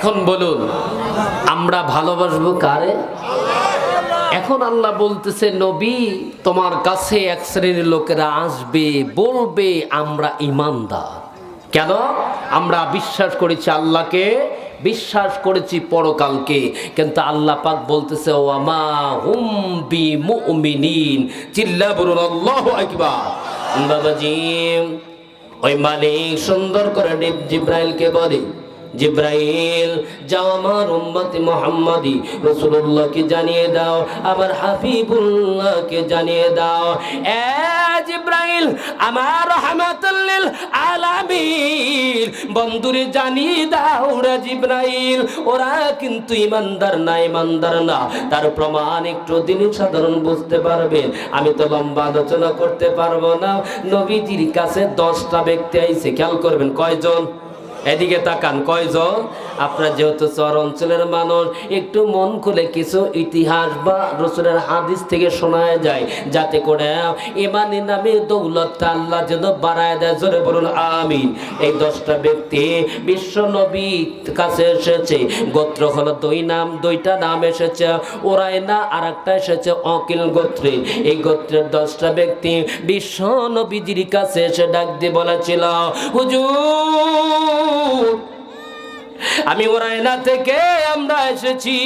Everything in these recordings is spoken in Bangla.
এখন বলুন আমরা ভালোবাসবো কারে? এখন আল্লাহ বলতেছে নবী তোমার কাছে এক শ্রেণীর লোকেরা আসবে, বলবে আমরা ঈমানদার। কেন? আমরা বিশ্বাস করেছি আল্লাহকে, বিশ্বাস করেছি পরকালকে। কিন্তু আল্লাহ পাক বলতেছে ওয়ামা হুম বিমুমিনিন। চিল্লা বলুন আল্লাহু আকবার। বাবাজি ওই মালিক সুন্দর করে জিব্রাইলকে বলে, জিব্রাইল যাও আমার উম্মতে মুহাম্মাদি রাসূলুল্লাহকে জানিয়ে দাও, আমার হাবিবুল্লাহকে জানিয়ে দাও, এ জিব্রাইল আমার রাহমাতুল লিল আলামিন বন্ধুরে জানিয়ে দাও রে জিব্রাইল ওরা কিন্তু ইমানদার না, ইমানদার না। তার প্রমাণ একটু দিন সাধারণ বুঝতে পারবেন, আমি তো লম্বা আলোচনা করতে পারবো না। নবীজির কাছে 10টা ব্যক্তি আইছে, খেয়াল করবেন কয়জন? এদিকে তাকান, কয়জন? আপনারা যেহেতু চর অঞ্চলের মানুষ, একটু মন খুলে কিছু ইতিহাস বা রাসূলের হাদিস থেকে শোনা যায়, যাতে করে ইমানি নামে দৌলতটা আল্লাহ যেন বাড়ায় দেয়। জোরে বলুন আমিন। এই 10টা ব্যক্তি বিশ্ব নবীর কাছে এসেছে। গোত্র হলো দুইটা নাম এসেছে, ওরায়না আর একটা এসেছে অকিল গোত্রে। এই গোত্রের 10টা ব্যক্তি বিশ্ব নবীজির কাছে এসে ডাক দিয়ে বলেছিল, হুজুর আমি ওরায়না থেকে আমরা এসেছি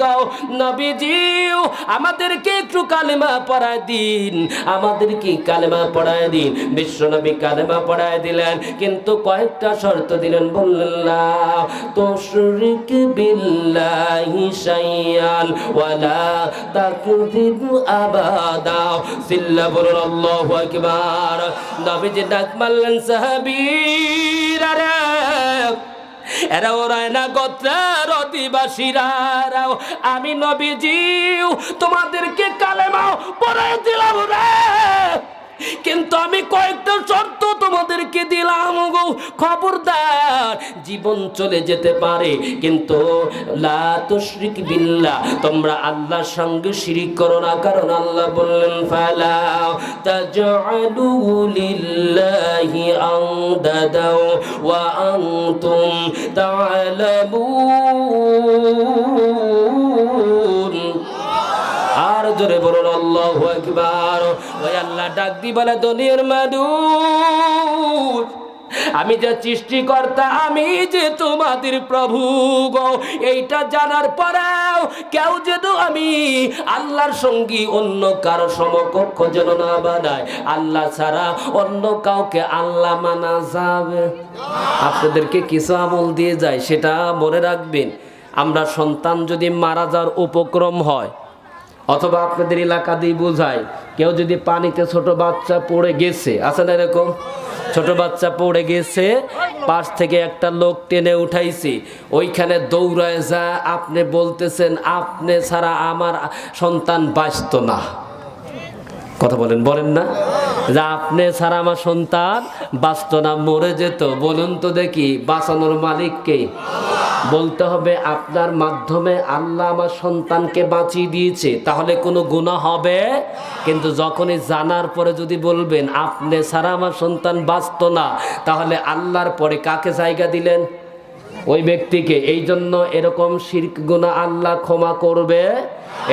গো নবীজি, আমাদেরকে একটু কালেমা পড়ায় দিন, আমাদেরকে কালেমা পড়ায় দিন। বিশ্ব নবী কালেমা পড়ায় দিলেন, কিন্তু কয়েকটা শর্ত দিলেন। বললেন লা তুশরিক বিল্লাহি শাইআন ওয়ালা তাকযিবু আবাদা। সিল্লা বলুন আল্লাহু আকবার। নবীজি ডাক মারলেন, সাহাবীরা রে, এরা ওরায়না গোত্রের অধিবাসীরা, আমি নবীজি তোমাদেরকে কালেমা পড়াই দিলাম রে, কিন্তু আমি কয়েকটা শর্ত তোমাদেরকে দিলাম গো, খবরদার জীবন চলে যেতে পারে, কিন্তু লা তুশরিক বিল্লাহ, তোমরা আল্লাহর সঙ্গে শিরিক করো না। কারণ আল্লাহ বললেন ফালা তাজআলু লিল্লাহি আনদাদা ওয়া আনতুম তা'লামুন। আর জোরে বলুন আল্লাহু আকবার। ওই আল্লাহ ডাক দি বলে, দুনিয়ার মানুষ আমি যে সৃষ্টিকর্তা, আমি যে তোমাদের প্রভু গো, এইটা জানার পরেও কেউ যেন আমি আল্লাহর সঙ্গী অন্য কারো সমকক্ষ যেন না বানায়। আল্লাহ ছাড়া অন্য কাউকে আল্লাহ মানা যাবে? আপনাদেরকে কিছু আমল দিয়ে যায়, সেটা মনে রাখবেন। আমরা সন্তান যদি মারা যাওয়ার উপক্রম হয়, অথবা আপনাদের এলাকা দিয়ে বোঝায়, কেউ যদি পানিতে ছোট বাচ্চা পড়ে গেছে, আছে না এরকম? ছোট বাচ্চা পড়ে গেছে, পাশ থেকে একটা লোক টেনে উঠাইছে, ওইখানে দৌড়ায় যা আপনি বলতেছেন আপনি ছাড়া আমার সন্তান বাঁচত না। কথা বলেন, বলেন না যে আপনি ছাড়া আমার সন্তান বাঁচত না, মরে যেত। বলুন তো দেখি, বাঁচানোর মালিককে বলতে হবে আপনার মাধ্যমে আল্লাহ আমার সন্তানকে বাঁচিয়ে দিয়েছে, তাহলে কোনো গুনাহ হবে? কিন্তু যখনই জানার পরে যদি বলবেন আপনি ছাড়া আমার সন্তান বাঁচত না, তাহলে আল্লাহর পরে কাকে জায়গা দিলেন? ওই ব্যক্তিকে। এই জন্য এরকম শিরক গুনাহ আল্লাহ ক্ষমা করবে।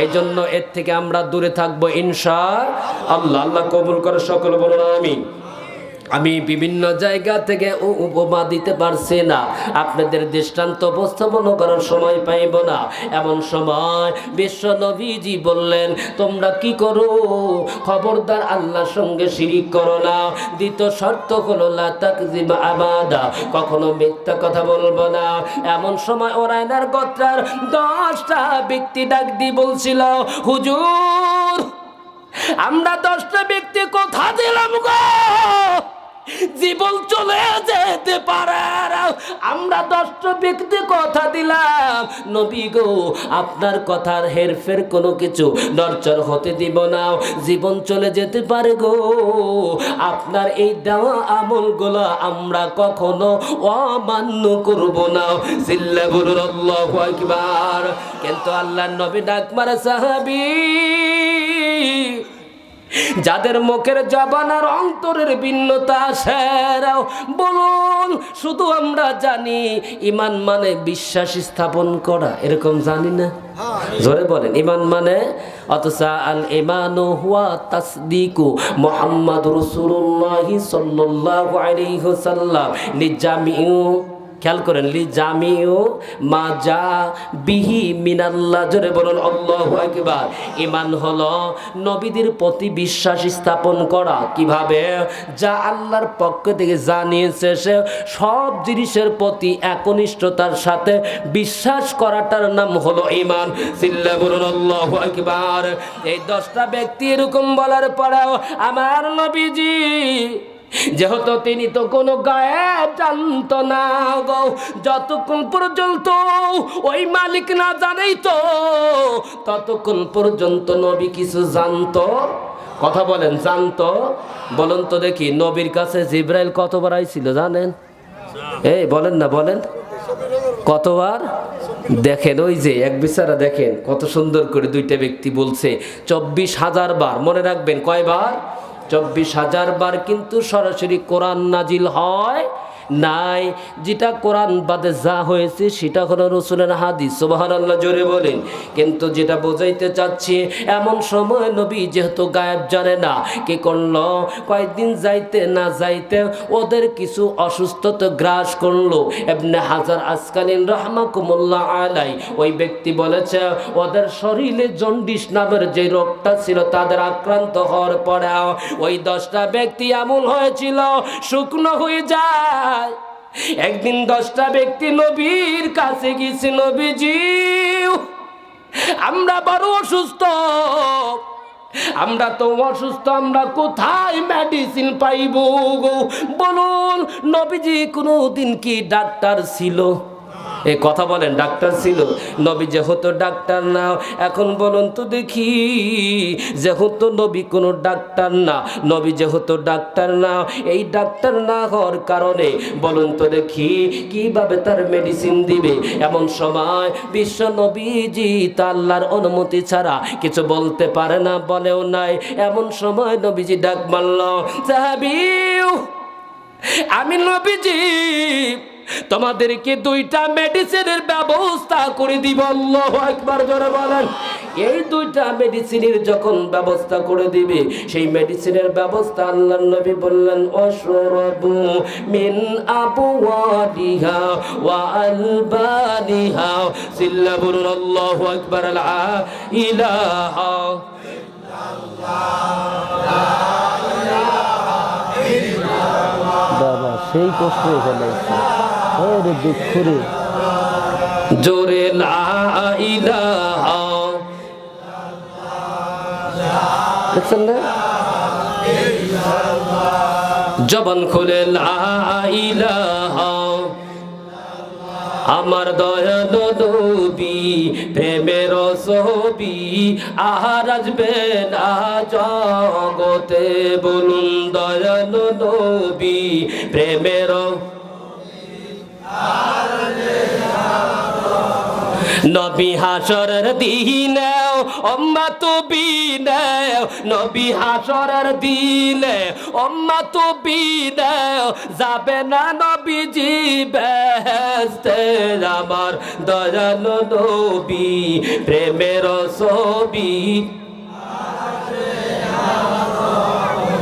এই জন্য এর থেকে আমরা দূরে থাকবো ইনশাআল্লাহ। আল্লাহ কবুল করে, সকলে বলুন আমিন। আমি বিভিন্ন জায়গা থেকে উপমা দিতে পারছি না, আপনাদের দৃষ্টান্ত উপস্থাপন করার সময় পাইব না। এমন সময় বিশ্ব নবীজি বললেন, তোমরা কি করো? খবরদার আল্লাহর সঙ্গে শিরিক করো না। দ্বিতীয় শর্ত হলো লা তাকযিব আবাদা, কখনো মিথ্যা কথা বলবো না। এমন সময় ওরায়নার গোত্রের 10টা ব্যক্তি ডাক দিয়ে বলছিল, হুজুর আমরা 10টা ব্যক্তি কথা দিলাম গো, জীবন চলে যেতে পারে, আমরা 10টা ব্যক্তি কথা দিলাম, নবী গো আপনার কথার হেরফের কোনো কিছু নড়চড় হতে দিব না, জীবন চলে যেতে পারে গো, আপনার এই দেওয়া আমলগুলো আমরা কখনো অমান্য করব না। সিল্লা বলুন আল্লাহু আকবার। কিন্তু আল্লাহর নবী ডাক মারে, সাহাবী যাদের মুখের জবান আর অন্তরের ভিন্নতা আছে, বলুন শুধু আমরা জানি ঈমান মানে বিশ্বাস স্থাপন করা, এরকম জানি না? জোরে বলেন ঈমান মানে, অথচ আল ঈমানু হুয়া তাসদীকু মুহাম্মাদুর রাসূলুল্লাহ সাল্লাল্লাহু আলাইহি ওয়াসাল্লাম লিজামিউ, খেয়াল করেন, লিজামিউ মা যা বিহি মিনাল্লাহ। জোরে বলুন আল্লাহু আকবার। ঈমান হলো নবীদের প্রতি বিশ্বাস স্থাপন করা। কিভাবে? যা আল্লাহর পক্ষ থেকে জানিয়েছে সে সব জিনিসের প্রতি একনিষ্ঠতার সাথে বিশ্বাস করাটার নাম হলো ঈমান। সিল্লা বলুন আল্লাহু আকবার। এই 10টা ব্যক্তি এরকম বলার পরেও আমার নবীজি যেহেতু তিনি তো কোনো গায়েব জানতো না গো, যতক্ষণ পর্যন্ত ওই মালিক না জানেই তো ততক্ষণ পর্যন্ত নবী কিছু জানতো। কথা বলেন, জানতো? বলুন তো দেখি, নবীর কাছে জিবরাইল কতবার আইছিল জানেন? এই বলেন না, বলেন কতবার? দেখেন ওই যে এক বিচারা, দেখেন কত সুন্দর করে 2টা ব্যক্তি বলছে 24,000 বার। মনে রাখবেন কয়বার? 24,000 বার। কিন্তু সরাসরি কোরআন নাজিল হয় নাই। যেটা কোরআন বাদে যা হয়েছে সেটা হলো রাসূলের হাদিস। সুবহানাল্লাহ, জোরে বলেন। কিন্তু যেটা বোঝাইতে চাচ্ছি, এমন সময় নবী যেহেতু গায়েব জানে না, কি করলো? কয়েকদিন যাইতে না যাইতে ওদের কিছু অসুস্থতা গ্রাস করলো। ইবনে হাজার আসকালিন রাহমাকুমুল্লাহ আলাই ওই ব্যক্তি বলেছে ওদের শরীরে জন্ডিস নামের যে রোগটা ছিল তাদের আক্রান্ত হওয়ার পরে ওই 10টা ব্যক্তি এমন হয়েছিল শুকনো হয়ে যায়। একদিন 10টা ব্যক্তি নবীর কাছে গেছে, নবীজি আমরা বড় অসুস্থ, আমরা তো অসুস্থ, আমরা কোথায় মেডিসিন পাইব গো? বলুন নবীজি কোনোদিন কি ডাক্তার ছিল? এ কথা বলেন, ডাক্তার ছিল? নবী যেহেতু ডাক্তার না, এখন বলুন তো দেখি, যেহেতু নবী কোনো ডাক্তার না, নবী যেহেতু ডাক্তার না, এই ডাক্তার না হওয়ার কারণে বলুন তো দেখি কিভাবে তার মেডিসিন দিবে? এমন সময় বিশ্ব নবীজি তা আল্লাহর অনুমতি ছাড়া কিছু বলতে পারে না, বলেও নাই। এমন সময় নবীজি ডাক মারল, সাহাবীও আমি নবীজি তোমাদেরকে 2টা মেডিসিনের ব্যবস্থা করে দিব। আল্লাহু আকবার, জোরে বলেন। এই 2টা মেডিসিনের যখন ব্যবস্থা করে দিবে, সেই মেডিসিনের ব্যবস্থা আল্লাহর নবী বললেন ওয়াশরাবু মিন আবওয়াদিহা ওয়া আলবানিহা। সিল্লা বলুন আল্লাহু আকবার। লা ইলাহা ইল্লাল্লাহ। বাবা সেই কষ্ট এখানে ওরে দুঃখ রে, জোরে লা ইলাহা। দেখছেন না? জবান খুলে লা ইলাহা। আমার দয়ালু নবী প্রেমের ছবি আর আসবে না জগতে। বলুন দয়ালু নবী প্রেমের নবী হাসরের দিনে উম্মত বিনে, নবী হাসরের দিনে উম্মত বিনে যাবে না নবীজি বেহেশতে। আমার দয়ালু নবী প্রেমের ছবি।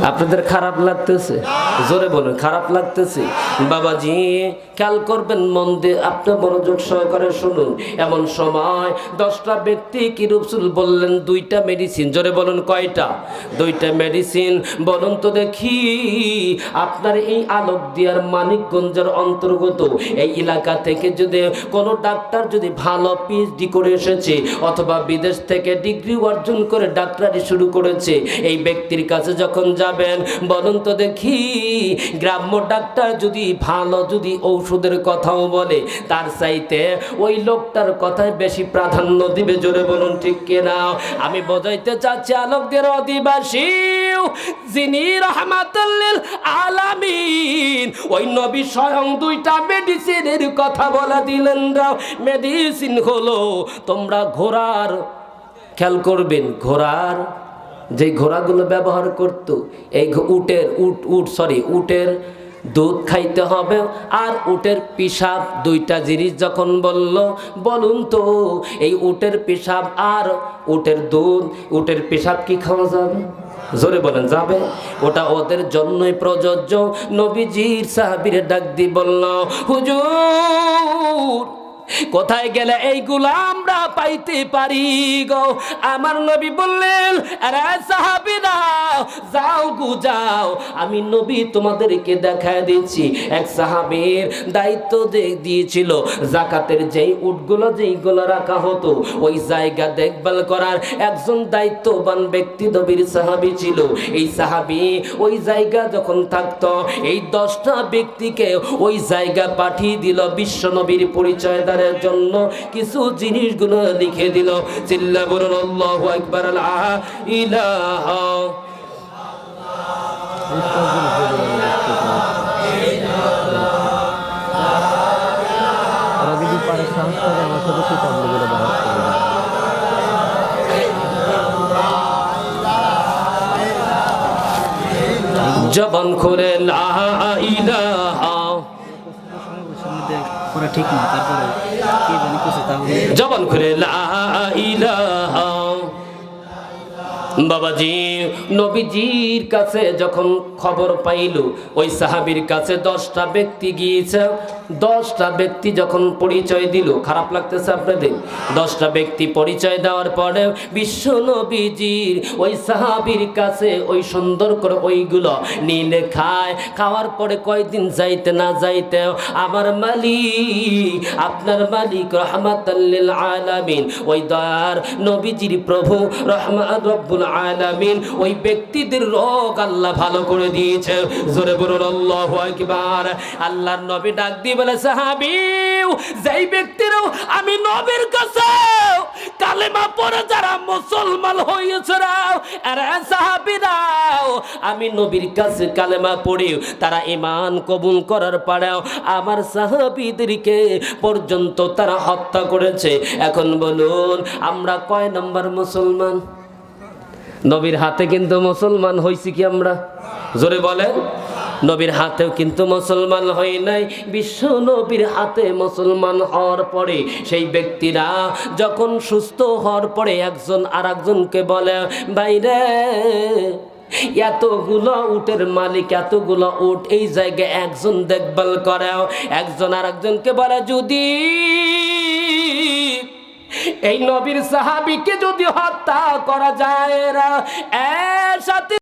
আপনাদের খারাপ লাগতেছে? জোরে বলুন, খারাপ লাগতেছে? বাবাজি খেয়াল করবেন, মন দিয়ে আপনি মনোযোগ সহকারে শুনুন। এমন সময় 10টা ব্যক্তি কি রাসূল বললেন 2টা মেডিসিন। জোরে বলুন কয়টা? 2টা মেডিসিন। বলুন তো দেখি, আপনার এই আলোকদিয়ার মানিকগঞ্জের অন্তর্গত এই এলাকা থেকে যদি কোনো ডাক্তার যদি ভালো PhD করে এসেছে অথবা বিদেশ থেকে ডিগ্রি অর্জন করে ডাক্তারি শুরু করেছে, এই ব্যক্তির কাছে যখন যাবেন, বলুন তো দেখি গ্রাম্য ডাক্তার যদি ভালো যদি ঔষধের কথাও বলে, তার চাইতে ওই লোকটার কথায় বেশি প্রাধান্য দিবে। জোরে বলুন ঠিক কিনা? আমি বোঝাইতে চাচ্ছি আলোকদের অধিবাসী যিনি রাহমাতুল লিল আলামিন, ওই নবী স্বয়ং 2টা মেডিসিনের কথা বলে দিলেন। মেডিসিন হলো তোমরা ঘোড়ার, খেয়াল করবেন, ঘোড়ার যে ঘোড়াগুলো ব্যবহার করত, এই উটের দুধ খাইতে হবে আর উটের পিশাব, দুইটা জিনিস যখন বলুন তো এই উটের পিশাব আর উটের দুধ, উটের পিশাব কি খাওয়া যাবে? জোরে বলেন যাবে? ওটা ওদের জন্যই প্রযোজ্য। নবীজির সাহাবীরে ডাক দিয়ে বলল, হুজুর কোথায় গেলে এইগুলো আমরা পাইতে পারি গো? আমার নবী বললেন, আরে সাহাবীরা যাও গো যাও, আমি নবী তোমাদেরকে দেখায় দিচ্ছি। এক সাহাবীর দায়িত্ব দিয়েছিল যাকাতের যেই উটগুলো যেইগুলো রাখা হতো ওই জায়গা দেখভাল করার একজন দায়িত্ববান ব্যক্তি নবীর সাহাবী ছিল। এই সাহাবী ওই জায়গা যখন থাকতো এই 10টা ব্যক্তিকে ওই জায়গা পাঠিয়ে দিল বিশ্ব নবীর পরিচয় জন্য, কিছু জিনিসগুলো লিখে দিল। চিল্লা বলুন আল্লাহু আকবার। লা ইলাহা জবান খুলে লা ইলাহা ঠিক না, তারপরে কি জানি কিছু তাহলে জবান খুলে লা ইলাহা। বাবাজি নবীজির কাছে যখন খবর পাইল ওই সাহাবীর কাছে 10টা ব্যক্তি গিয়েছে, 10টা ব্যক্তি যখন পরিচয় দিল, খারাপ লাগতেছে আপনাদের? 10টা ব্যক্তি পরিচয় দেওয়ার পরে বিশ্ব নবীজির ওই সাহাবীর কাছে ওই সুন্দর করে ওইগুলো নিলে খাওয়ার পরে কয়দিন যাইতে না যাইতে আমার মালিক, আপনার মালিক রহমাতাল লিল আলামিন, ওই দয়ার নবীজির প্রভু রহমান রব্বুল আলামিন ওই ব্যক্তিদের রোগ আল্লাহ ভালো করে দিয়েছে। জোরে বলুন আল্লাহু আকবার। আল্লাহর নবী ডাক দিয়ে বলে, সাহাবী যেই ব্যক্তিরাও আমি নবীর কাছে কালেমা পড়ে যারা মুসলমান হয়েছে রাও, আরে সাহাবীরাও আমি নবীর কাছে কালেমা পড়ে তারা ঈমান কবুল করার পরেও আমার সাহাবীদেরকে পর্যন্ত তারা হত্যা করেছে। এখন বলুন আমরা কয় নম্বর মুসলমান? নবীর হাতে কিন্তু মুসলমান হইছি কি আমরা? জোরে বলেন। নবীর হাতেও কিন্তু মুসলমান হই নাই। বিশ্ব নবীর হাতে মুসলমান হওয়ার পরে সেই ব্যক্তিরা যখন সুস্থ হওয়ার পরে একজন আর একজনকে বলে, বাইরে এতগুলো উটের মালিক, এতগুলো উট এই জায়গায় একজন দেখভাল করেও। একজন আর একজনকে বলে, যদি এই নবীর সাহাবীকে যদি হত্যা করা যায় এর সাথে